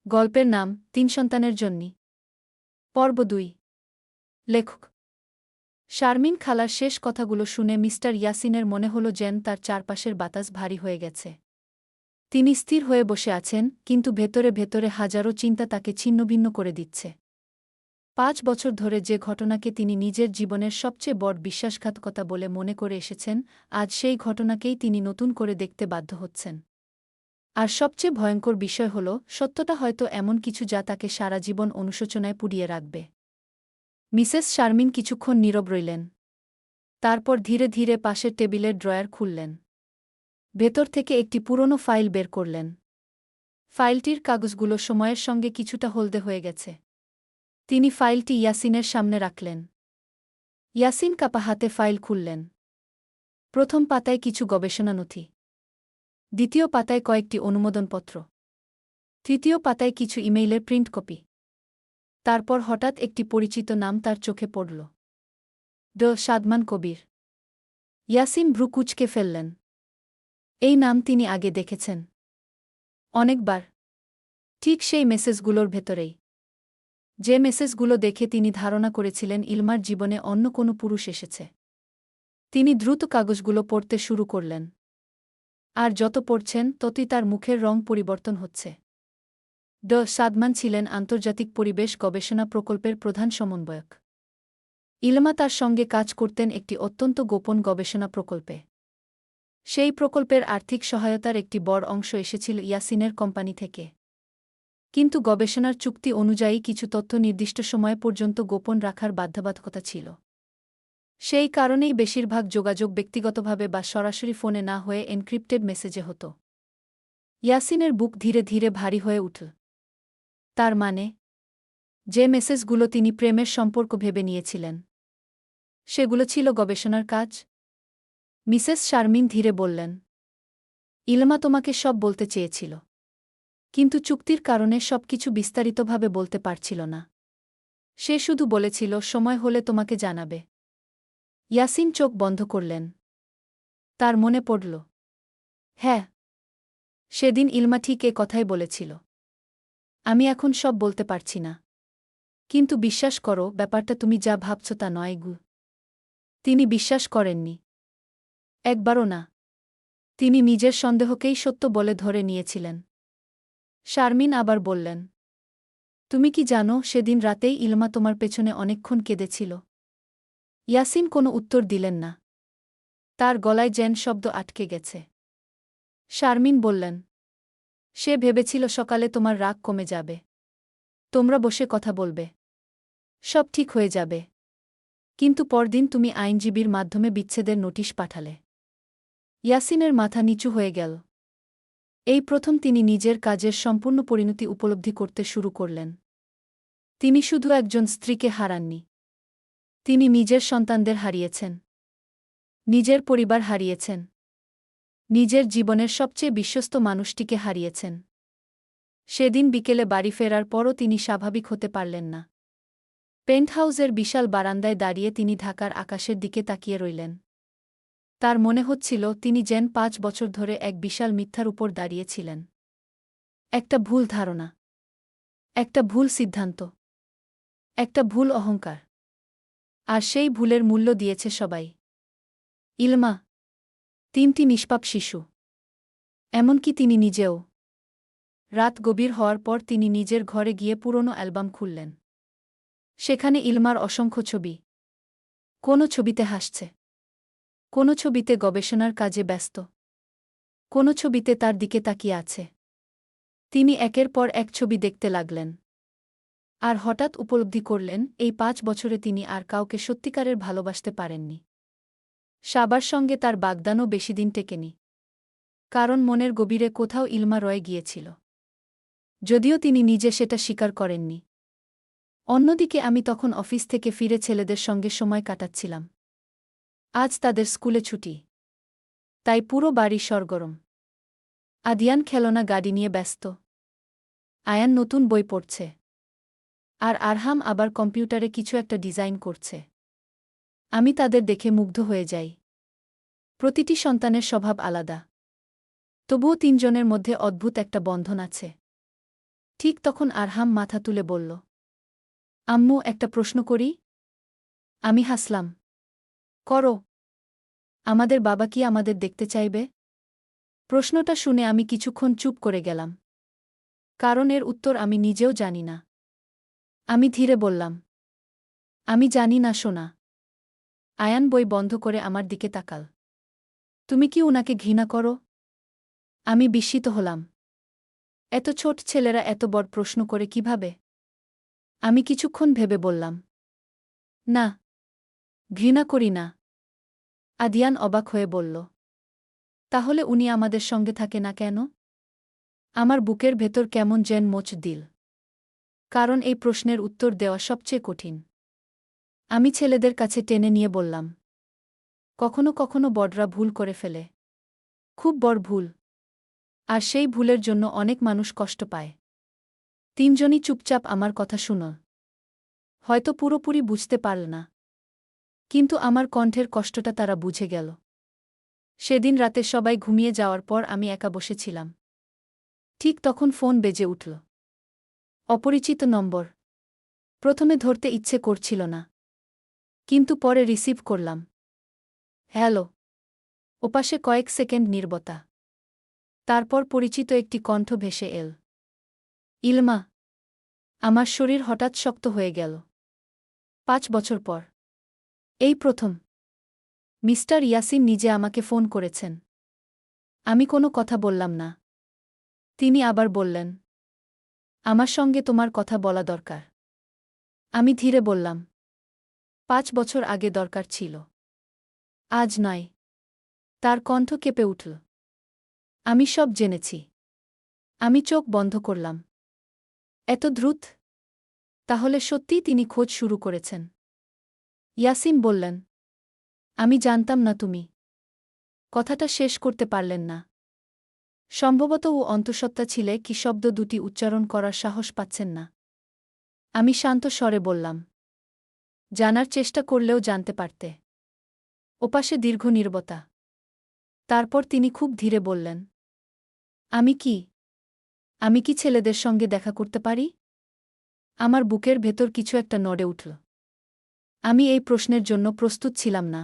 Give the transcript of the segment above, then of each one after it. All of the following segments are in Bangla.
গল্পের নাম ৩ সন্তানের জন্যি। পর্ব ২। লেখক শারমিন খালার শেষ কথাগুলো শুনে মিস্টার ইয়াসিনের মনে হল যেন তার চারপাশের বাতাস ভারী হয়ে গেছে। তিনি স্থির হয়ে বসে আছেন, কিন্তু ভেতরে ভেতরে হাজারো চিন্তা তাকে ছিন্নভিন্ন করে দিচ্ছে। ৫ বছর ধরে যে ঘটনাকে তিনি নিজের জীবনের সবচেয়ে বড় বিশ্বাসঘাতকতা বলে মনে করে এসেছেন, আজ সেই ঘটনাকেই তিনি নতুন করে দেখতে বাধ্য হচ্ছেন। আর সবচেয়ে ভয়ঙ্কর বিষয় হল, সত্যটা হয়তো এমন কিছু যা তাকে সারা জীবন অনুশোচনায় পুড়িয়ে রাখবে। মিসেস শারমিন কিছুক্ষণ নীরব রইলেন। তারপর ধীরে ধীরে পাশের টেবিলের ড্রয়ার খুললেন। ভেতর থেকে একটি পুরনো ফাইল বের করলেন। ফাইলটির কাগজগুলো সময়ের সঙ্গে কিছুটা হলদে হয়ে গেছে। তিনি ফাইলটি ইয়াসিনের সামনে রাখলেন। ইয়াসিন কাপা হাতে ফাইল খুললেন। প্রথম পাতায় কিছু গবেষণা নথি। দ্বিতীয় পাতায় কয়েকটি অনুমোদনপত্র। তৃতীয় পাতায় কিছু ইমেইলের প্রিন্ট কপি। তারপর হঠাৎ একটি পরিচিত নাম তার চোখে পড়ল। সাদমান কবির। ইয়াসিন ভ্রু কুঁচকে ফেললেন। এই নাম তিনি আগে দেখেছেন। অনেকবার। ঠিক সেই মেসেজগুলোর ভেতরেই। যে মেসেজগুলো দেখে তিনি ধারণা করেছিলেন ইলমার জীবনে অন্য কোনো পুরুষ এসেছে। তিনি দ্রুত কাগজগুলো পড়তে শুরু করলেন। আর যত পড়ছেন ততই তার মুখের রং পরিবর্তন হচ্ছে। সাদমান ছিলেন আন্তর্জাতিক পরিবেশ গবেষণা প্রকল্পের প্রধান সমন্বয়ক। ইলমা তার সঙ্গে কাজ করতেন একটি অত্যন্ত গোপন গবেষণা প্রকল্পে। সেই প্রকল্পের আর্থিক সহায়তার একটি বড় অংশ এসেছিল ইয়াসিনের কোম্পানি থেকে। কিন্তু গবেষণার চুক্তি অনুযায়ী কিছু তথ্য নির্দিষ্ট সময় পর্যন্ত গোপন রাখার বাধ্যবাধকতা ছিল। সেই কারণেই বেশিরভাগ যোগাযোগ ব্যক্তিগতভাবে বা সরাসরি ফোনে না হয়ে এনক্রিপ্টেড মেসেজে হতো। ইয়াসিনের বুক ধীরে ধীরে ভারী হয়ে উঠল। তার মানে, যে মেসেজগুলো তিনি প্রেমের সম্পর্ক ভেবে নিয়েছিলেন, সেগুলো ছিল গবেষণার কাজ? মিসেস শারমিন ধীরে বললেন, ইলমা তোমাকে সব বলতে চেয়েছিল। কিন্তু চুক্তির কারণে সবকিছু বিস্তারিতভাবে বলতে পারছিল না। সে শুধু বলেছিল সময় হলে তোমাকে জানাবে। ইয়াসিন চোখ বন্ধ করলেন। তার মনে পড়ল, হ্যাঁ, সেদিন ইলমা ঠিক এ কথাই বলেছিল। আমি এখন সব বলতে পারছি না। কিন্তু বিশ্বাস করো, ব্যাপারটা তুমি যা ভাবছ তা নয় গু। তিনি বিশ্বাস করেননি। একবারও না। তিনি নিজের সন্দেহকেই সত্য বলে ধরে নিয়েছিলেন। শারমিন আবার বললেন, তুমি কি জানো সেদিন রাতেই ইলমা তোমার পেছনে অনেকক্ষণ কেঁদেছিল? ইয়াসিন কোনো উত্তর দিলেন না। তার গলায় যেন শব্দ আটকে গেছে। শারমিন বললেন, সে ভেবেছিল সকালে তোমার রাগ কমে যাবে। তোমরা বসে কথা বলবে। সব ঠিক হয়ে যাবে। কিন্তু পরদিন তুমি আইনজীবীর মাধ্যমে বিচ্ছেদের নোটিশ পাঠালে। ইয়াসিনের মাথা নিচু হয়ে গেল। এই প্রথম তিনি নিজের কাজের সম্পূর্ণ পরিণতি উপলব্ধি করতে শুরু করলেন। তিনি শুধু একজন স্ত্রীকে হারাননি। তিনি নিজের সন্তানদের হারিয়েছেন। নিজের পরিবার হারিয়েছেন। নিজের জীবনের সবচেয়ে বিশ্বস্ত মানুষটিকে হারিয়েছেন। সেদিন বিকেলে বাড়ি ফেরার পরও তিনি স্বাভাবিক হতে পারলেন না। পেন্টহাউসের বিশাল বারান্দায় দাঁড়িয়ে তিনি ঢাকার আকাশের দিকে তাকিয়ে রইলেন। তার মনে হচ্ছিল তিনি যেন ৫ বছর ধরে এক বিশাল মিথ্যার উপর দাঁড়িয়েছিলেন। একটা ভুল ধারণা। একটা ভুল সিদ্ধান্ত। একটা ভুল অহংকার। আর সেই ভুলের মূল্য দিয়েছে সবাই। ইলমা। ৩টি নিষ্পাপ শিশু। এমনকি তিনি নিজেও। রাত গভীর হওয়ার পর তিনি নিজের ঘরে গিয়ে পুরনো অ্যালবাম খুললেন। সেখানে ইলমার অসংখ্য ছবি। কোনো ছবিতে হাসছে। কোনো ছবিতে গবেষণার কাজে ব্যস্ত। কোনো ছবিতে তার দিকে তাকিয়ে আছে। তিনি একের পর এক ছবি দেখতে লাগলেন। আর হঠাৎ উপলব্ধি করলেন, এই ৫ বছরে তিনি আর কাউকে সত্যিকারের ভালোবাসতে পারেননি। সাবার সঙ্গে তার বাগদানও বেশিদিন টেকেনি। কারণ মনের গভীরে কোথাও ইলমা রয়ে গিয়েছিল। যদিও তিনি নিজে সেটা স্বীকার করেননি। অন্যদিকে আমি তখন অফিস থেকে ফিরে ছেলেদের সঙ্গে সময় কাটাচ্ছিলাম। আজ তাদের স্কুলে ছুটি। তাই পুরো বাড়ি সরগরম। আদিয়ান খেলনা গাড়ি নিয়ে ব্যস্ত। আয়ান নতুন বই পড়ছে। আর আরহাম আবার কম্পিউটারে কিছু একটা ডিজাইন করছে। আমি তাদের দেখে মুগ্ধ হয়ে যাই। প্রতিটি সন্তানের স্বভাব আলাদা। তবুও ৩ জনের মধ্যে অদ্ভুত একটা বন্ধন আছে। ঠিক তখন আরহাম মাথা তুলে বলল, আম্মু, একটা প্রশ্ন করি? আমি হাসলাম। করো। আমাদের বাবা কি আমাদের দেখতে চাইবে? প্রশ্নটা শুনে আমি কিছুক্ষণ চুপ করে গেলাম। কারণ এর উত্তর আমি নিজেও জানি না। আমি ধীরে বললাম, আমি জানি না সোনা। আয়ান বই বন্ধ করে আমার দিকে তাকাল। তুমি কি উনাকে ঘৃণা করো? আমি বিস্মিত হলাম। এত ছোট ছেলেরা এত বড় প্রশ্ন করে কিভাবে? আমি কিছুক্ষণ ভেবে বললাম, না, ঘৃণা করি না। আদিয়ান অবাক হয়ে বলল, তাহলে উনি আমাদের সঙ্গে থাকে না কেন? আমার বুকের ভেতর কেমন যেন মোচ দিল। কারণ এই প্রশ্নের উত্তর দেওয়া সবচেয়ে কঠিন। আমি ছেলেদের কাছে টেনে নিয়ে বললাম, কখনো কখনো বড়রা ভুল করে ফেলে। খুব বড় ভুল। আর সেই ভুলের জন্য অনেক মানুষ কষ্ট পায়। তিনজনই চুপচাপ আমার কথা শুনল। হয়তো পুরোপুরি বুঝতে পারল না। কিন্তু আমার কণ্ঠের কষ্টটা তারা বুঝে গেল। সেদিন রাতে সবাই ঘুমিয়ে যাওয়ার পর আমি একা বসেছিলাম। ঠিক তখন ফোন বেজে উঠল। অপরিচিত নম্বর। প্রথমে ধরতে ইচ্ছে করছিল না। কিন্তু পরে রিসিভ করলাম। হ্যালো। ওপাশে কয়েক সেকেন্ড নীরবতা। তারপর পরিচিত একটি কণ্ঠ ভেসে এল। ইলমা। আমার শরীর হঠাৎ শক্ত হয়ে গেল। 5 বছর পর। এই প্রথম মিস্টার ইয়াসিন নিজে আমাকে ফোন করেছেন। আমি কোনো কথা বললাম না। তিনি আবার বললেন, আমার সঙ্গে তোমার কথা বলা দরকার। আমি ধীরে বললাম, 5 বছর আগে দরকার ছিল। আজ নয়। তার কণ্ঠ কেঁপে উঠল। আমি সব জেনেছি। আমি চোখ বন্ধ করলাম। এত দ্রুত? তাহলে সত্যিই তিনি খোঁজ শুরু করেছেন। ইয়াসিন বললেন, আমি জানতাম না তুমি। কথাটা শেষ করতে পারলেন না। সম্ভবত ও অন্তঃসত্ত্বা ছিলে কি শব্দ দুটি উচ্চারণ করার সাহস পাচ্ছেন না। আমি শান্ত স্বরে বললাম, জানার চেষ্টা করলেও জানতে পারতে। ওপাশে দীর্ঘ নীরবতা। তারপর তিনি খুব ধীরে বললেন, আমি কি ছেলেদের সঙ্গে দেখা করতে পারি? আমার বুকের ভেতর কিছু একটা নড়ে উঠল। আমি এই প্রশ্নের জন্য প্রস্তুত ছিলাম না।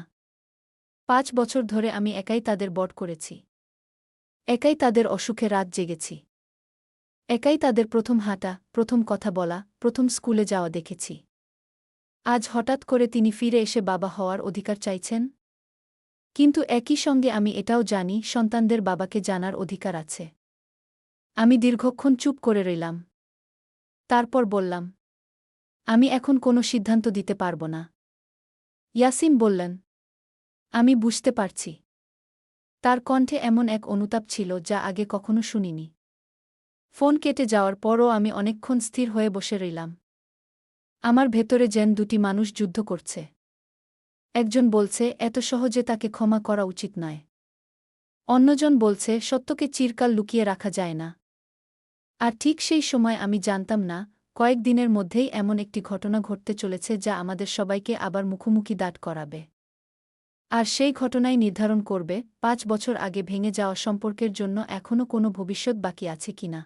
5 বছর ধরে আমি একাই তাদের বড় করেছি। একাই তাদের অসুখে রাত জেগেছি। একাই তাদের প্রথম হাঁটা, প্রথম কথা বলা, প্রথম স্কুলে যাওয়া দেখেছি। আজ হঠাৎ করে তিনি ফিরে এসে বাবা হওয়ার অধিকার চাইছেন? কিন্তু একই সঙ্গে আমি এটাও জানি সন্তানদের বাবাকে জানার অধিকার আছে। আমি দীর্ঘক্ষণ চুপ করে রইলাম। তারপর বললাম, আমি এখন কোনো সিদ্ধান্ত দিতে পারব না। ইয়াসিন বললেন, আমি বুঝতে পারছি। তার কণ্ঠে এমন এক অনুতাপ ছিল যা আগে কখনো শুনিনি। ফোন কেটে যাওয়ার পরও আমি অনেকক্ষণ স্থির হয়ে বসে রইলাম। আমার ভেতরে যেন দুটি মানুষ যুদ্ধ করছে। একজন বলছে এত সহজে তাকে ক্ষমা করা উচিত নয়। অন্যজন বলছে সত্যকে চিরকাল লুকিয়ে রাখা যায় না। আর ঠিক সেই সময় আমি জানতাম না, কয়েক দিনের মধ্যেই এমন একটি ঘটনা ঘটতে চলেছে যা আমাদের সবাইকে আবার মুখোমুখি দাঁড় করাবে। আর সেই ঘটনাই নির্ধারণ করবে 5 বছর আগে ভেঙে যাওয়া সম্পর্কের জন্য এখনও কোনো ভবিষ্যৎ বাকি আছে কিনা।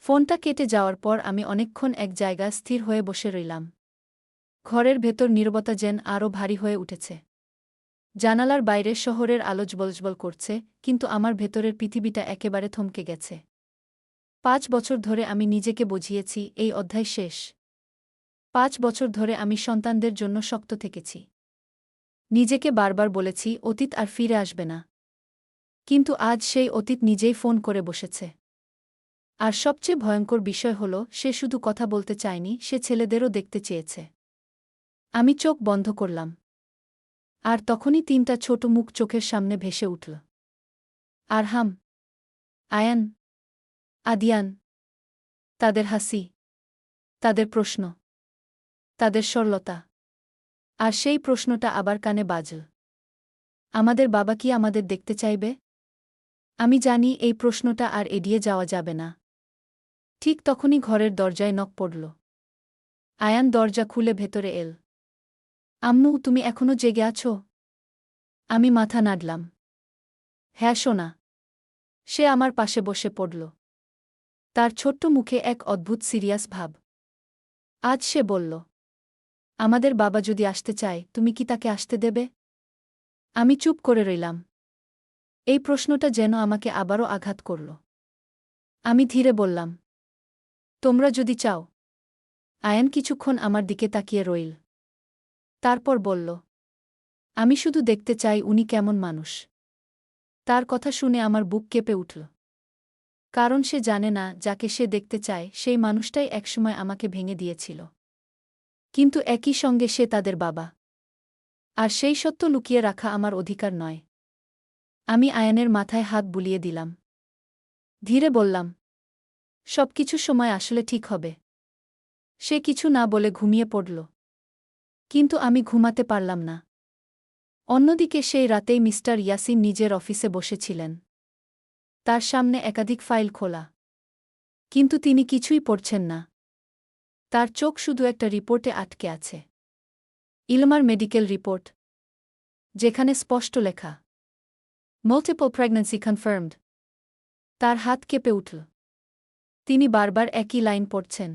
ফোনটা কেটে যাওয়ার পর আমি অনেকক্ষণ এক জায়গায় স্থির হয়ে বসে রইলাম। ঘরের ভেতর নীরবতা যেন আরও ভারী হয়ে উঠেছে। জানালার বাইরে শহরের আলো জ্বলজ্বল করছে, কিন্তু আমার ভেতরের পৃথিবীটা একেবারে থমকে গেছে। 5 বছর ধরে আমি নিজেকে বুঝিয়েছি এই অধ্যায় শেষ। 5 বছর ধরে আমি সন্তানদের জন্য শক্ত থেকেছি। নিজেকে বারবার বলেছি অতীত আর ফিরে আসবে না। কিন্তু আজ সেই অতীত নিজেই ফোন করে বসেছে। আর সবচেয়ে ভয়ঙ্কর বিষয় হল সে শুধু কথা বলতে চায়নি, সে ছেলেদেরও দেখতে চেয়েছে। আমি চোখ বন্ধ করলাম। আর তখনই 3টা ছোট মুখ চোখের সামনে ভেসে উঠল। আরহাম, আয়ান, আদিয়ান। তাদের হাসি, তাদের প্রশ্ন, তাদের সরলতা। আর সেই প্রশ্নটা আবার কানে বাজল, আমাদের বাবা কি আমাদের দেখতে চাইবে? আমি জানি এই প্রশ্নটা আর এড়িয়ে যাওয়া যাবে না। ঠিক তখনই ঘরের দরজায় নক পড়ল। আয়ান দরজা খুলে ভেতরে এল। আম্মু, তুমি এখনো জেগে আছো? আমি মাথা নাড়লাম। হ্যাঁ সোনা। সে আমার পাশে বসে পড়ল। তার ছোট্ট মুখে এক অদ্ভুত সিরিয়াস ভাব। আজ সে বলল, আমাদের বাবা যদি আসতে চায়, তুমি কি তাকে আসতে দেবে? আমি চুপ করে রইলাম। এই প্রশ্নটা যেন আমাকে আবারও আঘাত করল। আমি ধীরে বললাম, তোমরা যদি চাও। আয়ান কিছুক্ষণ আমার দিকে তাকিয়ে রইল। তারপর বলল, আমি শুধু দেখতে চাই উনি কেমন মানুষ। তার কথা শুনে আমার বুক কেঁপে উঠল। কারণ সে জানে না, যাকে সে দেখতে চায় সেই মানুষটাই একসময় আমাকে ভেঙে দিয়েছিল। কিন্তু একই সঙ্গে সে তাদের বাবা। আর সেই সত্য লুকিয়ে রাখা আমার অধিকার নয়। আমি আয়ানের মাথায় হাত বুলিয়ে দিলাম। ধীরে বললাম, সবকিছু সময় আসলে ঠিক হবে। সে কিছু না বলে ঘুমিয়ে পড়ল। কিন্তু আমি ঘুমাতে পারলাম না। অন্যদিকে সেই রাতেই মিস্টার ইয়াসিন নিজের অফিসে বসেছিলেন। তার সামনে একাধিক ফাইল খোলা। কিন্তু তিনি কিছুই পড়ছেন না। তার চোখ শুধু একটা রিপোর্টে আটকে আছে। ইলমার মেডিকেল রিপোর্ট, যেখানে স্পষ্ট লেখা, মাল্টিপল প্রেগন্যান্সি কনফার্মড। তার হাত কেঁপে উঠল। তিনি বারবার একই লাইন পড়ছেন,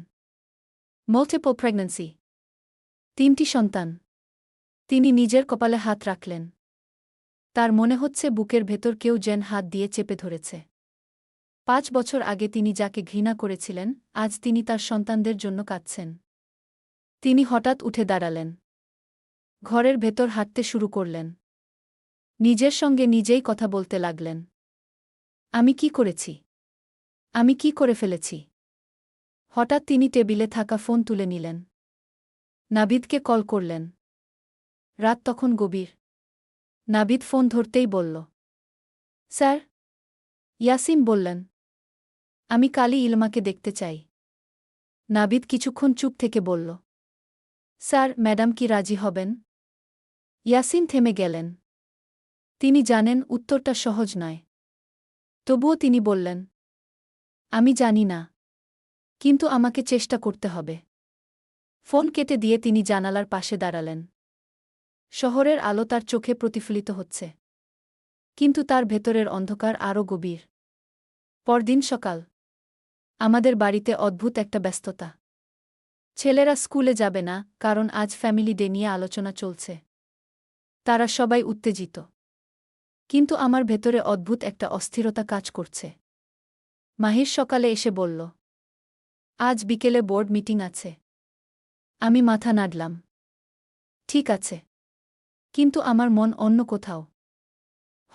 মাল্টিপল প্রেগন্যান্সি, 3টি সন্তান। তিনি নিজের কপালে হাত রাখলেন। তার মনে হচ্ছে বুকের ভেতর কেউ যেন হাত দিয়ে চেপে ধরেছে। 5 বছর আগে তিনি যাকে ঘৃণা করেছিলেন, আজ তিনি তার সন্তানদের জন্য কাঁদছেন। তিনি হঠাৎ উঠে দাঁড়ালেন। ঘরের ভেতর হাঁটতে শুরু করলেন। নিজের সঙ্গে নিজেই কথা বলতে লাগলেন। আমি কি করেছি? আমি কি করে ফেলেছি? হঠাৎ তিনি টেবিলে থাকা ফোন তুলে নিলেন। নাবিদকে কল করলেন। রাত তখন গভীর। নাবিদ ফোন ধরতেই বলল, স্যার। ইয়াসিন বললেন, আমি কালই ইলমাকে দেখতে চাই। নাবিদ কিছুক্ষণ চুপ থেকে বলল, স্যার, ম্যাডাম কি রাজি হবেন? ইয়াসিন থেমে গেলেন। তিনি জানেন উত্তরটা সহজ নয়। তবুও তিনি বললেন, আমি জানি না, কিন্তু আমাকে চেষ্টা করতে হবে। ফোন কেটে দিয়ে তিনি জানালার পাশে দাঁড়ালেন। শহরের আলো তার চোখে প্রতিফলিত হচ্ছে। কিন্তু তার ভেতরের অন্ধকার আরও গভীর। পরদিন সকাল। আমাদের বাড়িতে অদ্ভুত একটা ব্যস্ততা। ছেলেরা স্কুলে যাবে না, কারণ আজ ফ্যামিলি ডে নিয়ে আলোচনা চলছে। তারা সবাই উত্তেজিত। কিন্তু আমার ভেতরে অদ্ভুত একটা অস্থিরতা কাজ করছে। মাহির সকালে এসে বলল, আজ বিকেলে বোর্ড মিটিং আছে। আমি মাথা নাড়লাম। ঠিক আছে। কিন্তু আমার মন অন্য কোথাও।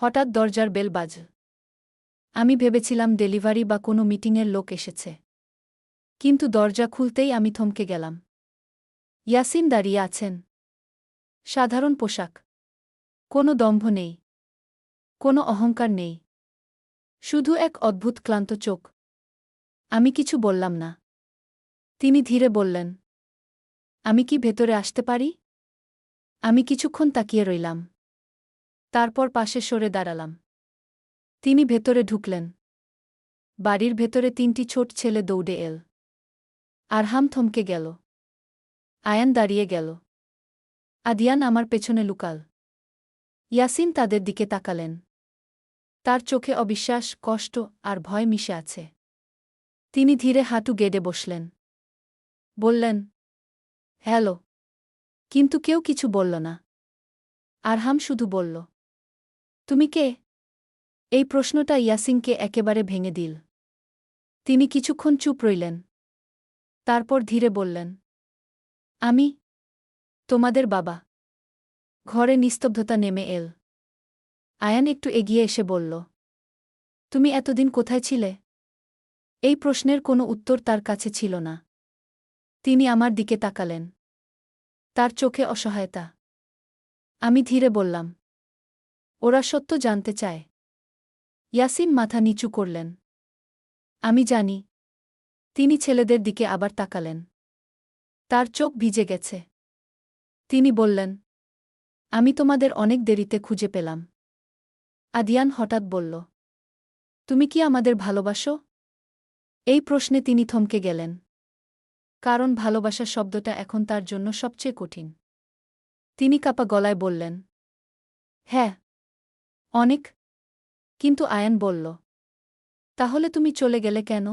হঠাৎ দরজার বেল বাজল। আমি ভেবেছিলাম ডেলিভারি বা কোনো মিটিংয়ের লোক এসেছে। কিন্তু দরজা খুলতেই আমি থমকে গেলাম। ইয়াসিন দাঁড়িয়ে আছেন। সাধারণ পোশাক। কোনো দম্ভ নেই। কোনো অহংকার নেই। শুধু এক অদ্ভুত ক্লান্ত চোখ। আমি কিছু বললাম না। তিনি ধীরে বললেন, আমি কি ভেতরে আসতে পারি? আমি কিছুক্ষণ তাকিয়ে রইলাম। তারপর পাশে সরে দাঁড়ালাম। তিনি ভেতরে ঢুকলেন। বাড়ির ভেতরে 3টি ছোট ছেলে দৌড়ে এল। আরহাম থমকে গেল। আয়ান দাঁড়িয়ে গেল। আদিয়ান আমার পেছনে লুকাল। ইয়াসিন তাদের দিকে তাকালেন। তার চোখে অবিশ্বাস, কষ্ট আর ভয় মিশে আছে। তিনি ধীরে হাঁটু গেড়ে বসলেন। বললেন, হ্যালো। কিন্তু কেউ কিছু বলল না। আরহাম শুধু বলল, তুমি কে? এই প্রশ্নটা ইয়াসিনকে একেবারে ভেঙে দিল। তিনি কিছুক্ষণ চুপ রইলেন। তারপর ধীরে বললেন, আমি তোমাদের বাবা। ঘরে নিস্তব্ধতা নেমে এল। আয়ান একটু এগিয়ে এসে বলল, তুমি এতদিন কোথায় ছিলে? এই প্রশ্নের কোনো উত্তর তার কাছে ছিল না। তিনি আমার দিকে তাকালেন। তার চোখে অসহায়তা। আমি ধীরে বললাম, ওরা সত্য জানতে চায়। ইয়াসিন মাথা নিচু করলেন। আমি জানি। তিনি ছেলেদের দিকে আবার তাকালেন। তার চোখ ভিজে গেছে। তিনি বললেন, আমি তোমাদের অনেক দেরিতে খুঁজে পেলাম। আদিয়ান হঠাৎ বলল, তুমি কি আমাদের ভালোবাসো? এই প্রশ্নে তিনি থমকে গেলেন। কারণ ভালোবাসা শব্দটা এখন তার জন্য সবচেয়ে কঠিন। তিনি কাঁপা গলায় বললেন, হ্যাঁ, অনেক। কিন্তু আয়ান বলল, তাহলে তুমি চলে গেলে কেন?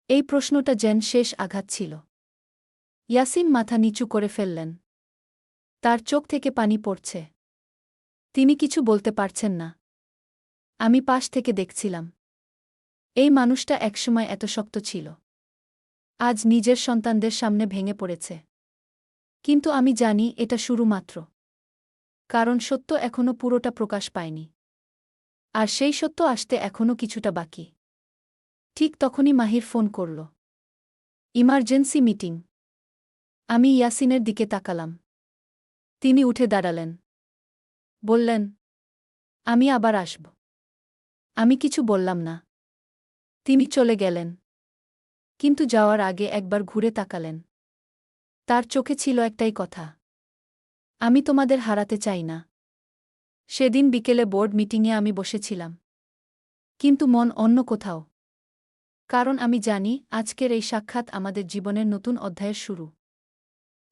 এই প্রশ্নটা যেন শেষ আঘাত ছিল। ইয়াসিন মাথা নিচু করে ফেললেন। তার চোখ থেকে পানি পড়ছে। তিনি কিছু বলতে পারছেন না। আমি পাশ থেকে দেখছিলাম। এই মানুষটা একসময় এত শক্ত ছিল। আজ নিজের সন্তানদের সামনে ভেঙে পড়েছে। কিন্তু আমি জানি এটা শুরু মাত্র। কারণ সত্য এখনও পুরোটা প্রকাশ পায়নি। আর সেই সত্য আসতে এখনও কিছুটা বাকি। ঠিক তখনই মাহির ফোন করল। Emergency meeting. আমি ইয়াসিনের দিকে তাকালাম। তিনি উঠে দাঁড়ালেন। বললেন, আমি আবার আসব। আমি কিছু বললাম না। তিনি চলে গেলেন। কিন্তু যাওয়ার আগে একবার ঘুরে তাকালেন। তার চোখে ছিল একটাই কথা। আমি তোমাদের হারাতে চাই না। সেদিন বিকেলে বোর্ড মিটিংয়ে আমি বসেছিলাম। কিন্তু মন অন্য কোথাও। কারণ আমি জানি আজকের এই সাক্ষাৎ আমাদের জীবনের নতুন অধ্যায়ের শুরু।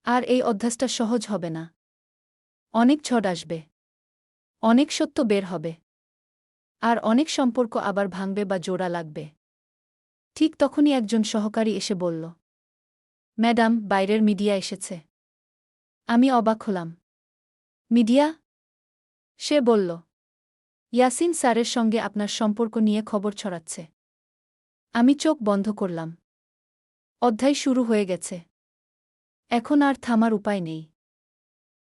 আর এই অধ্যায়টা সহজ হবে না। অনেক ঝড় আসবে। অনেক সত্য বের হবে। আর অনেক সম্পর্ক আবার ভাঙবে বা জোড়া লাগবে। ঠিক তখনই একজন সহকারী এসে বলল, ম্যাডাম, বাইরের মিডিয়া এসেছে। আমি অবাক হলাম। মিডিয়া? সে বলল, ইয়াসিন স্যারের সঙ্গে আপনার সম্পর্ক নিয়ে খবর ছড়াচ্ছে। আমি চোখ বন্ধ করলাম। অধ্যায় শুরু হয়ে গেছে। এখন আর থামার উপায় নেই।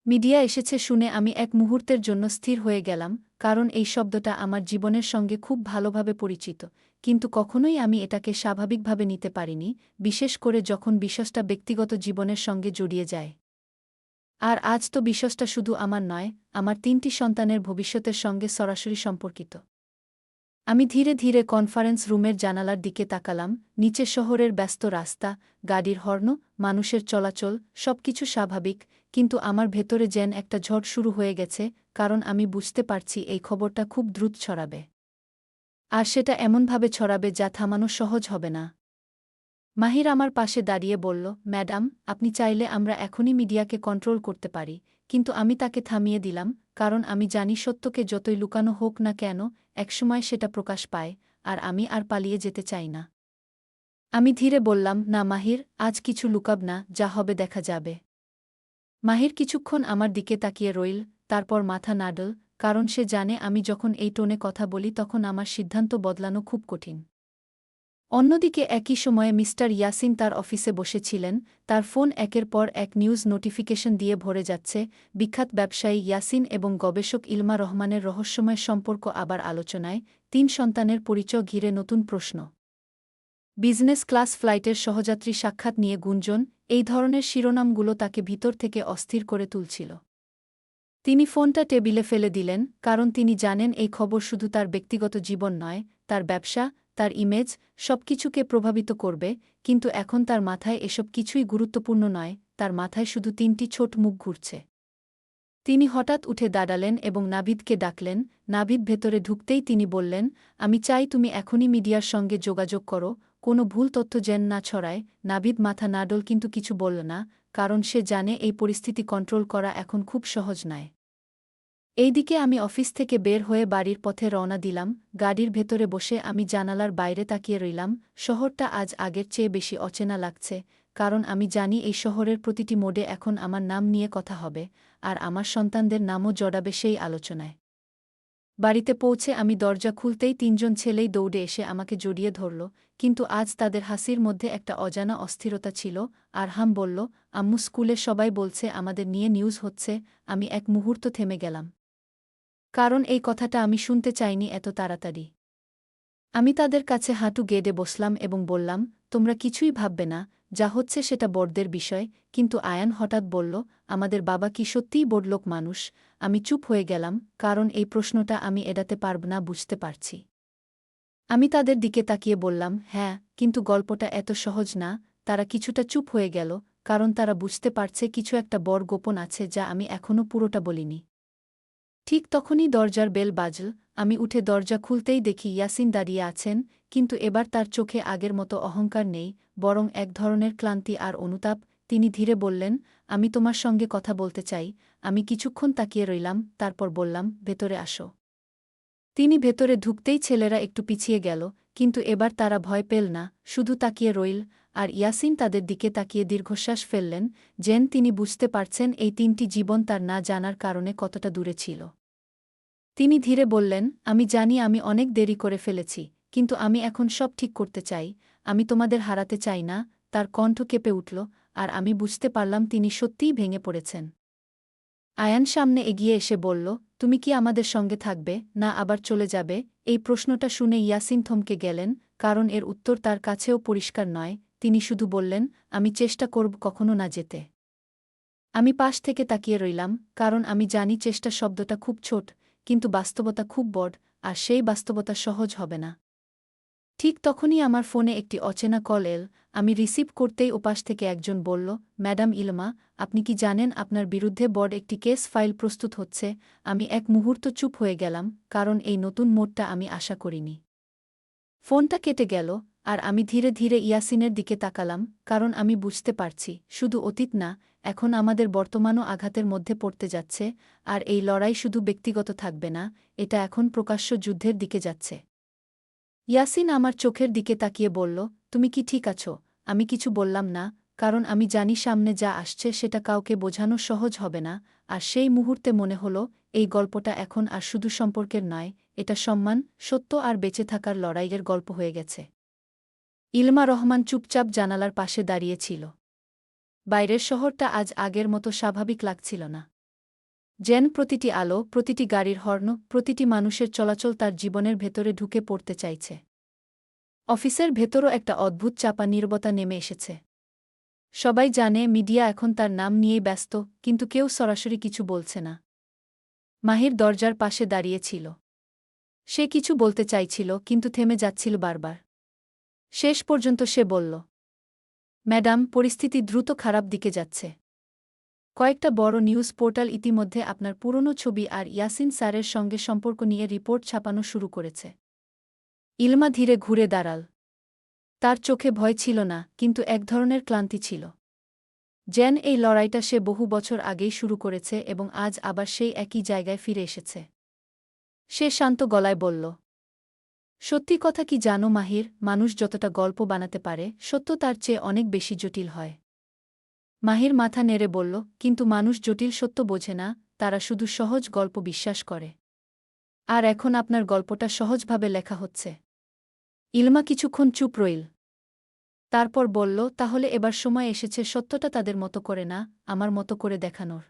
মিডিয়া এসেছে শুনে আমি এক মুহূর্তের জন্য স্থির হয়ে গেলাম, কারণ এই শব্দটা আমার জীবনের সঙ্গে খুব ভালোভাবে পরিচিত, কিন্তু কখনোই আমি এটাকে স্বাভাবিকভাবে নিতে পারিনি, বিশেষ করে যখন বিষয়টা ব্যক্তিগত জীবনের সঙ্গে জড়িয়ে যায়। আর আজ তো বিষয়টা শুধু আমার নয়, আমার ৩টি সন্তানের ভবিষ্যতের সঙ্গে সরাসরি সম্পর্কিত। আমি ধীরে ধীরে কনফারেন্স রুমের জানালার দিকে তাকালাম। নিচে শহরের ব্যস্ত রাস্তা, গাড়ির হর্ন, মানুষের চলাচল, সবকিছু স্বাভাবিক, কিন্তু আমার ভেতরে যেন একটা ঝড় শুরু হয়ে গেছে, কারণ আমি বুঝতে পারছি এই খবরটা খুব দ্রুত ছড়াবে। আর সেটা এমনভাবে ছড়াবে যা থামানো সহজ হবে না। মাহির আমার পাশে দাঁড়িয়ে বলল, ম্যাডাম, আপনি চাইলে আমরা এখনই মিডিয়াকে কন্ট্রোল করতে পারি। কিন্তু আমি তাকে থামিয়ে দিলাম, কারণ আমি জানি সত্যকে যতই লুকানো হোক না কেন, একসময় সেটা প্রকাশ পায়, আর আমি আর পালিয়ে যেতে চাই না। আমি ধীরে বললাম, না মাহির, আজ কিছু লুকাব না, যা হবে দেখা যাবে। মাহির কিছুক্ষণ আমার দিকে তাকিয়ে রইল, তারপর মাথা নাড়ল, কারণ সে জানে আমি যখন এই টোনে কথা বলি তখন আমার সিদ্ধান্ত বদলানো খুব কঠিন। অন্যদিকে একই সময়ে মিস্টার ইয়াসিন তার অফিসে বসেছিলেন। তার ফোন একের পর এক নিউজ নোটিফিকেশন দিয়ে ভরে যাচ্ছে। বিখ্যাত ব্যবসায়ী ইয়াসিন এবং গবেষক ইলমা রহমানের রহস্যময় সম্পর্ক আবার আলোচনায়, ৩ সন্তানের পরিচয় ঘিরে নতুন প্রশ্ন। বিজনেস ক্লাস ফ্লাইটের সহযাত্রী সাক্ষাৎ নিয়ে গুঞ্জন, এই ধরনের শিরোনামগুলো তাকে ভিতর থেকে অস্থির করে তুলছিল। তিনি ফোনটা টেবিলে ফেলে দিলেন, কারণ তিনি জানেন এই খবর শুধু তার ব্যক্তিগত জীবন নয়, তার ব্যবসা, তার ইমেজ, সবকিছুকে প্রভাবিত করবে। কিন্তু এখন তার মাথায় এসব কিছুই গুরুত্বপূর্ণ নয়, তার মাথায় শুধু ৩টি ছোট মুখ ঘুরছে। তিনি হঠাৎ উঠে দাঁড়ালেন এবং নাভিদকে ডাকলেন। নাভিদ ভেতরে ঢুকতেই তিনি বললেন, আমি চাই তুমি এখনই মিডিয়ার সঙ্গে যোগাযোগ করো, কোনো ভুল তথ্য যেন না ছড়ায়। নাভিদ মাথা নাড়ল কিন্তু কিছু বলল না, কারণ সে জানে এই পরিস্থিতি কন্ট্রোল করা এখন খুব সহজ নয়। এইদিকে আমি অফিস থেকে বের হয়ে বাড়ির পথে রওনা দিলাম। গাড়ির ভেতরে বসে আমি জানালার বাইরে তাকিয়ে রইলাম। শহরটা আজ আগের চেয়ে বেশি অচেনা লাগছে, কারণ আমি জানি এই শহরের প্রতিটি মোড়ে এখন আমার নাম নিয়ে কথা হবে, আর আমার সন্তানদের নামও জড়াবে সেই আলোচনায়। বাড়িতে পৌঁছে আমি দরজা খুলতেই ৩জন ছেলেই দৌড়ে এসে আমাকে জড়িয়ে ধরল, কিন্তু আজ তাদের হাসির মধ্যে একটা অজানা অস্থিরতা ছিল। আরহাম বলল, আম্মু, স্কুলে সবাই বলছে আমাদের নিয়ে নিউজ হচ্ছে। আমি এক মুহূর্ত থেমে গেলাম। কারণ এই কথাটা আমি শুনতে চাইনি এত তাড়াতাড়ি। আমি তাদের কাছে হাঁটু গেড়ে বসলাম এবং বললাম, তোমরা কিছুই ভাববে না, যা হচ্ছে সেটা বড়দের বিষয়। কিন্তু আয়ান হঠাৎ বলল, আমাদের বাবা কি সত্যিই বড়লোক মানুষ? আমি চুপ হয়ে গেলাম, কারণ এই প্রশ্নটা আমি এড়াতে পারব না, বুঝতে পারছি। আমি তাদের দিকে তাকিয়ে বললাম, হ্যাঁ, কিন্তু গল্পটা এত সহজ না। তারা কিছুটা চুপ হয়ে গেল, কারণ তারা বুঝতে পারছে কিছু একটা বড় গোপন আছে যা আমি এখনও পুরোটা বলিনি। ঠিক তখনই দরজার বেল বাজল। আমি উঠে দরজা খুলতেই দেখি ইয়াসিন দাঁড়িয়ে আছেন, কিন্তু এবার তার চোখে আগের মতো অহংকার নেই, বরং এক ধরনের ক্লান্তি আর অনুতাপ। তিনি ধীরে বললেন, আমি তোমার সঙ্গে কথা বলতে চাই। আমি কিছুক্ষণ তাকিয়ে রইলাম, তারপর বললাম, ভেতরে আসো। তিনি ভেতরে ঢুকতেই ছেলেরা একটু পিছিয়ে গেল, কিন্তু এবার তারা ভয় পেল না, শুধু তাকিয়ে রইল, আর ইয়াসিন তাদের দিকে তাকিয়ে দীর্ঘশ্বাস ফেললেন, যেন তিনি বুঝতে পারছেন এই তিনটি জীবন তার না জানার কারণে কতটা দূরে ছিল। তিনি ধীরে বললেন, আমি জানি আমি অনেক দেরি করে ফেলেছি, কিন্তু আমি এখন সব ঠিক করতে চাই, আমি তোমাদের হারাতে চাই না। তার কণ্ঠ কেঁপে উঠল, আর আমি বুঝতে পারলাম তিনি সত্যিই ভেঙে পড়েছেন। আয়ান সামনে এগিয়ে এসে বলল, তুমি কি আমাদের সঙ্গে থাকবে, না আবার চলে যাবে? এই প্রশ্নটা শুনে ইয়াসিন থমকে গেলেন, কারণ এর উত্তর তার কাছেও পরিষ্কার নয়। তিনি শুধু বললেন, আমি চেষ্টা করব কখনো না যেতে। আমি পাশ থেকে তাকিয়ে রইলাম, কারণ আমি জানি চেষ্টা শব্দটা খুব ছোট, কিন্তু বাস্তবতা খুব বড়, আর সেই বাস্তবতা সহজ হবে না। ঠিক তখনই আমার ফোনে একটি অচেনা কল এল। আমি রিসিভ করতেই ওপাশ থেকে একজন বলল, ম্যাডাম ইলমা, আপনি কি জানেন আপনার বিরুদ্ধে বড় একটি কেস ফাইল প্রস্তুত হচ্ছে? আমি এক মুহূর্ত চুপ হয়ে গেলাম, কারণ এই নতুন মোড়টা আমি আশা করিনি। ফোনটা কেটে গেল, আর আমি ধীরে ধীরে ইয়াসিনের দিকে তাকালাম, কারণ আমি বুঝতে পারছি শুধু অতীত না, এখন আমাদের বর্তমানও আঘাতের মধ্যে পড়তে যাচ্ছে, আর এই লড়াই শুধু ব্যক্তিগত থাকবে না, এটা এখন প্রকাশ্য যুদ্ধের দিকে যাচ্ছে। ইয়াসিন আমার চোখের দিকে তাকিয়ে বলল, তুমি কি ঠিক আছো? আমি কিছু বললাম না, কারণ আমি জানি সামনে যা আসছে সেটা কাউকে বোঝানো সহজ হবে না, আর সেই মুহূর্তে মনে হলো, এই গল্পটা এখন আর শুধু সম্পর্কের নয়, এটা সম্মান, সত্য আর বেঁচে থাকার লড়াইয়ের গল্প হয়ে গেছে। ইলমা রহমান চুপচাপ জানালার পাশে দাঁড়িয়েছিল। বাইরের শহরটা আজ আগের মতো স্বাভাবিক লাগছিল না। যেন প্রতিটি আলো, প্রতিটি গাড়ির হর্ন, প্রতিটি মানুষের চলাচল তার জীবনের ভেতরে ঢুকে পড়তে চাইছে। অফিসের ভেতরও একটা অদ্ভুত চাপা নীরবতা নেমে এসেছে। সবাই জানে মিডিয়া এখন তার নাম নিয়েই ব্যস্ত, কিন্তু কেউ সরাসরি কিছু বলছে না। মাহির দরজার পাশে দাঁড়িয়েছিল। সে কিছু বলতে চাইছিল, কিন্তু থেমে যাচ্ছিল বারবার। শেষ পর্যন্ত সে বলল, ম্যাডাম, পরিস্থিতি দ্রুত খারাপ দিকে যাচ্ছে। কয়েকটা বড় নিউজ পোর্টাল ইতিমধ্যে আপনার পুরনো ছবি আর ইয়াসিন স্যারের সঙ্গে সম্পর্ক নিয়ে রিপোর্ট ছাপানো শুরু করেছে। ইলমা ধীরে ঘুরে দাঁড়াল। তার চোখে ভয় ছিল না, কিন্তু এক ধরনের ক্লান্তি ছিল। যেন এই লড়াইটা সে বহু বছর আগেই শুরু করেছে এবং আজ আবার সেই একই জায়গায় ফিরে এসেছে। সে শান্ত গলায় বলল, সত্যি কথা কি জানো মাহির, মানুষ যতটা গল্প বানাতে পারে, সত্য তার চেয়ে অনেক বেশি জটিল হয়। মাহির মাথা নেড়ে বলল, কিন্তু মানুষ জটিল সত্য বোঝে না, তারা শুধু সহজ গল্প বিশ্বাস করে। আর এখন আপনার গল্পটা সহজভাবে লেখা হচ্ছে। ইলমা কিছুক্ষণ চুপ রইল। তারপর বলল, তাহলে এবার সময় এসেছে সত্যটা তাদের মতো করে না, আমার মতো করে দেখানোর।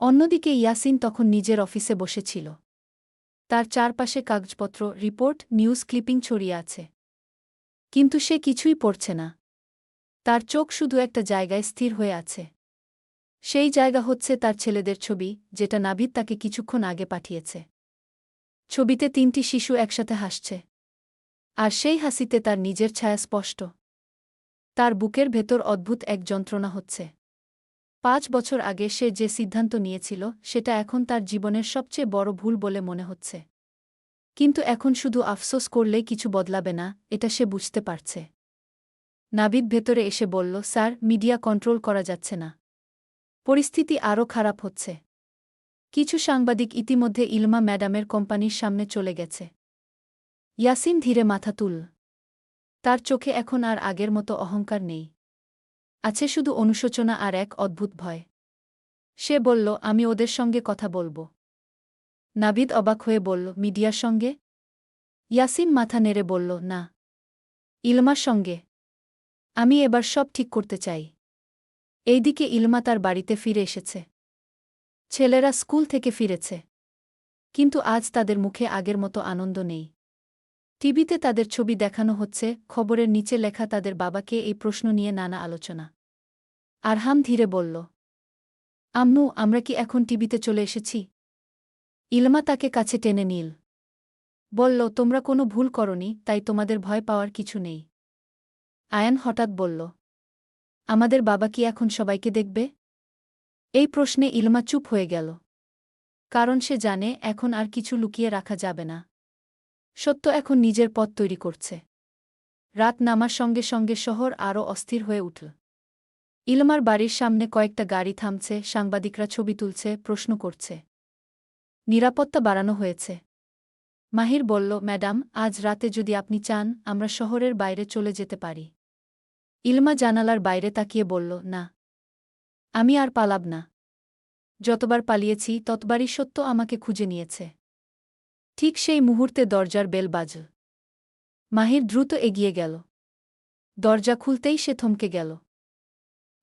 অন্যদিকে ইয়াসিন তখন নিজের অফিসে বসেছিল। তার চারপাশে কাগজপত্র, রিপোর্ট, নিউজ ক্লিপিং ছড়িয়ে আছে। কিন্তু সে কিছুই পড়ছে না। তার চোখ শুধু একটা জায়গায় স্থির হয়ে আছে। সেই জায়গা হচ্ছে তার ছেলেদের ছবি, যেটা নাভিদ তাকে কিছুক্ষণ আগে পাঠিয়েছে। ছবিতে তিনটি শিশু একসাথে হাসছে। আর সেই হাসিতে তার নিজের ছায়া স্পষ্ট। তার বুকের ভেতর অদ্ভুত এক যন্ত্রণা হচ্ছে। ৫ বছর আগে সে যে সিদ্ধান্ত নিয়েছিল, সেটা এখন তার জীবনের সবচেয়ে বড় ভুল বলে মনে হচ্ছে। কিন্তু এখন শুধু আফসোস করলেই কিছু বদলাবে না, এটা সে বুঝতে পারছে। নাভিদ ভেতরে এসে বলল, স্যার, মিডিয়া কন্ট্রোল করা যাচ্ছে না। পরিস্থিতি আরও খারাপ হচ্ছে। কিছু সাংবাদিক ইতিমধ্যে ইলমা ম্যাডামের কোম্পানির সামনে চলে গেছে। ইয়াসিন ধীরে মাথা তুলল। তার চোখে এখন আর আগের মতো অহংকার নেই। আছে শুধু অনুশোচনা আর এক অদ্ভুত ভয়। সে বলল, আমি ওদের সঙ্গে কথা বলবো। নাভিদ অবাক হয়ে বলল, মিডিয়ার সঙ্গে? ইয়াসিন মাথা নেড়ে বলল, না, ইলমার সঙ্গে। আমি এবার সব ঠিক করতে চাই। এইদিকে ইলমা তার বাড়িতে ফিরে এসেছে। ছেলেরা স্কুল থেকে ফিরেছে। কিন্তু আজ তাদের মুখে আগের মতো আনন্দ নেই। টিভিতে তাদের ছবি দেখানো হচ্ছে, খবরের নিচে লেখা তাদের বাবাকে এই প্রশ্ন নিয়ে নানা আলোচনা। আরহাম ধীরে বলল, আম্মু, আমরা কি এখন টিভিতে চলে এসেছি? ইলমা তাকে কাছে টেনে নিল। বলল, তোমরা কোনো ভুল করনি, তাই তোমাদের ভয় পাওয়ার কিছু নেই। আয়ান হঠাৎ বলল, আমাদের বাবা কি এখন সবাইকে দেখবে? এই প্রশ্নে ইলমা চুপ হয়ে গেল। কারণ সে জানে এখন আর কিছু লুকিয়ে রাখা যাবে না। সত্য এখন নিজের পথ তৈরি করছে। রাত নামার সঙ্গে সঙ্গে শহর আরও অস্থির হয়ে উঠল। ইলমার বাড়ির সামনে কয়েকটা গাড়ি থামছে, সাংবাদিকরা ছবি তুলছে, প্রশ্ন করছে। নিরাপত্তা বাড়ানো হয়েছে। মাহির বলল, ম্যাডাম, আজ রাতে যদি আপনি চান আমরা শহরের বাইরে চলে যেতে পারি। ইলমা জানালার বাইরে তাকিয়ে বলল, না, আমি আর পালাব না। যতবার পালিয়েছি ততবারই সত্য আমাকে খুঁজে নিয়েছে। ঠিক সেই মুহূর্তে দরজার বেল বাজল। মাহির দ্রুত এগিয়ে গেল। দরজা খুলতেই সে থমকে গেল।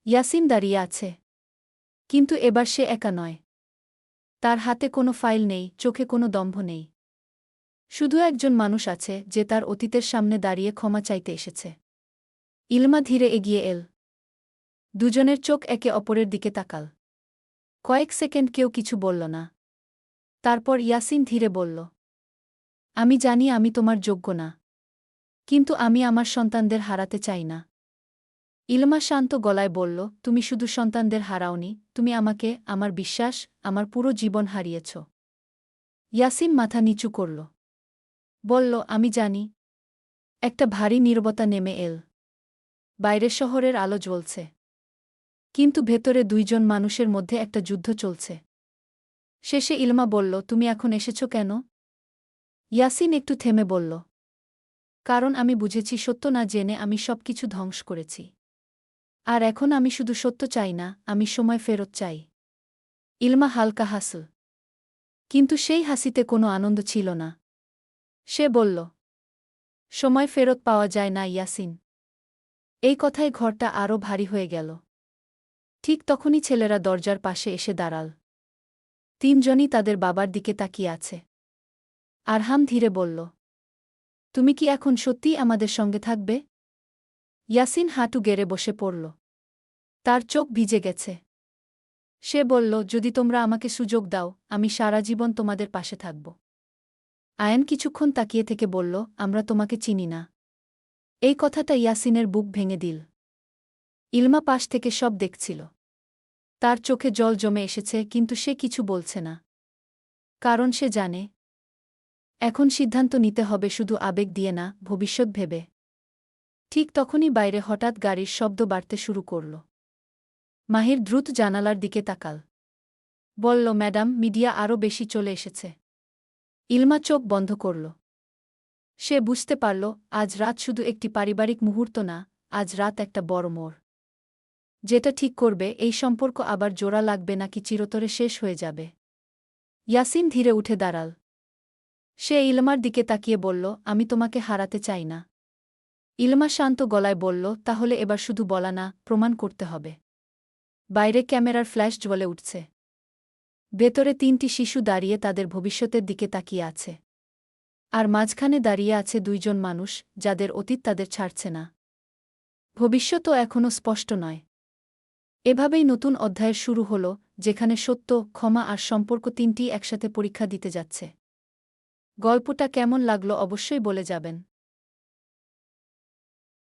ইয়াসিন দাঁড়িয়ে আছে। কিন্তু এবার সে একা নয়। তার হাতে কোনো ফাইল নেই, চোখে কোনো দম্ভ নেই। শুধু একজন মানুষ আছে যে তার অতীতের সামনে দাঁড়িয়ে ক্ষমা চাইতে এসেছে। ইলমা ধীরে এগিয়ে এল। দুজনের চোখ একে অপরের দিকে তাকাল। কয়েক সেকেন্ড কেউ কিছু বলল না। তারপর ইয়াসিন ধীরে বলল, আমি জানি আমি তোমার যোগ্য না। কিন্তু আমি আমার সন্তানদের হারাতে চাই না। ইলমা শান্ত গলায় বলল, তুমি শুধু সন্তানদের হারাওনি, তুমি আমাকে, আমার বিশ্বাস, আমার পুরো জীবন হারিয়েছ। ইয়াসিন মাথা নিচু করল। বলল, আমি জানি। একটা ভারী নীরবতা নেমে এল। বাইরে শহরের আলো জ্বলছে। কিন্তু ভেতরে দুইজন মানুষের মধ্যে একটা যুদ্ধ চলছে। শেষে ইলমা বলল, তুমি এখন এসেছ কেন? ইয়াসিন একটু থেমে বলল, কারণ আমি বুঝেছি সত্য না জেনে আমি সবকিছু ধ্বংস করেছি। আর এখন আমি শুধু সত্য চাই না, আমি সময় ফেরত চাই। ইলমা হালকা হাসল। কিন্তু সেই হাসিতে কোনো আনন্দ ছিল না। সে বলল, সময় ফেরত পাওয়া যায় না ইয়াসিন। এই কথায় ঘরটা আরও ভারী হয়ে গেল। ঠিক তখনই ছেলেরা দরজার পাশে এসে দাঁড়াল। তিনজনই তাদের বাবার দিকে তাকিয়ে আছে। আরহাম ধীরে বলল, তুমি কি এখন সত্যিই আমাদের সঙ্গে থাকবে? ইয়াসিন হাঁটু গেড়ে বসে পড়ল। তার চোখ ভিজে গেছে। সে বলল, যদি তোমরা আমাকে সুযোগ দাও, আমি সারা জীবন তোমাদের পাশে থাকব। আয়ান কিছুক্ষণ তাকিয়ে থেকে বলল, আমরা তোমাকে চিনি না। এই কথাটা ইয়াসিনের বুক ভেঙে দিল। ইলমা পাশ থেকে সব দেখছিল। তার চোখে জল জমে এসেছে, কিন্তু সে কিছু বলছে না। কারণ সে জানে, এখন সিদ্ধান্ত নিতে হবে শুধু আবেগ দিয়ে না, ভবিষ্যৎ ভেবে। ঠিক তখনই বাইরে হঠাৎ গাড়ির শব্দ বাড়তে শুরু করল। মাহির দ্রুত জানালার দিকে তাকাল। বলল, ম্যাডাম, মিডিয়া আরও বেশি চলে এসেছে। ইলমা চোখ বন্ধ করল। সে বুঝতে পারল, আজ রাত শুধু একটি পারিবারিক মুহূর্ত না, আজ রাত একটা বড় মোড়, যেটা ঠিক করবে এই সম্পর্ক আবার জোড়া লাগবে নাকি চিরতরে শেষ হয়ে যাবে। ইয়াসিন ধীরে উঠে দাঁড়াল। সে ইলমার দিকে তাকিয়ে বলল, আমি তোমাকে হারাতে চাই না। ইলমা শান্ত গলায় বলল, তাহলে এবার শুধু বলা না, প্রমাণ করতে হবে। বাইরে ক্যামেরার ফ্ল্যাশ জ্বলে উঠছে। ভেতরে তিনটি শিশু দাঁড়িয়ে তাদের ভবিষ্যতের দিকে তাকিয়ে আছে। আর মাঝখানে দাঁড়িয়ে আছে দুইজন মানুষ, যাদের অতীত তাদের ছাড়ছে না। ভবিষ্যৎও এখনও স্পষ্ট নয়। এভাবেই নতুন অধ্যায়ের শুরু হল, যেখানে সত্য, ক্ষমা আর সম্পর্ক তিনটি একসাথে পরীক্ষা দিতে যাচ্ছে। গল্পটা কেমন লাগলো অবশ্যই বলে যাবেন।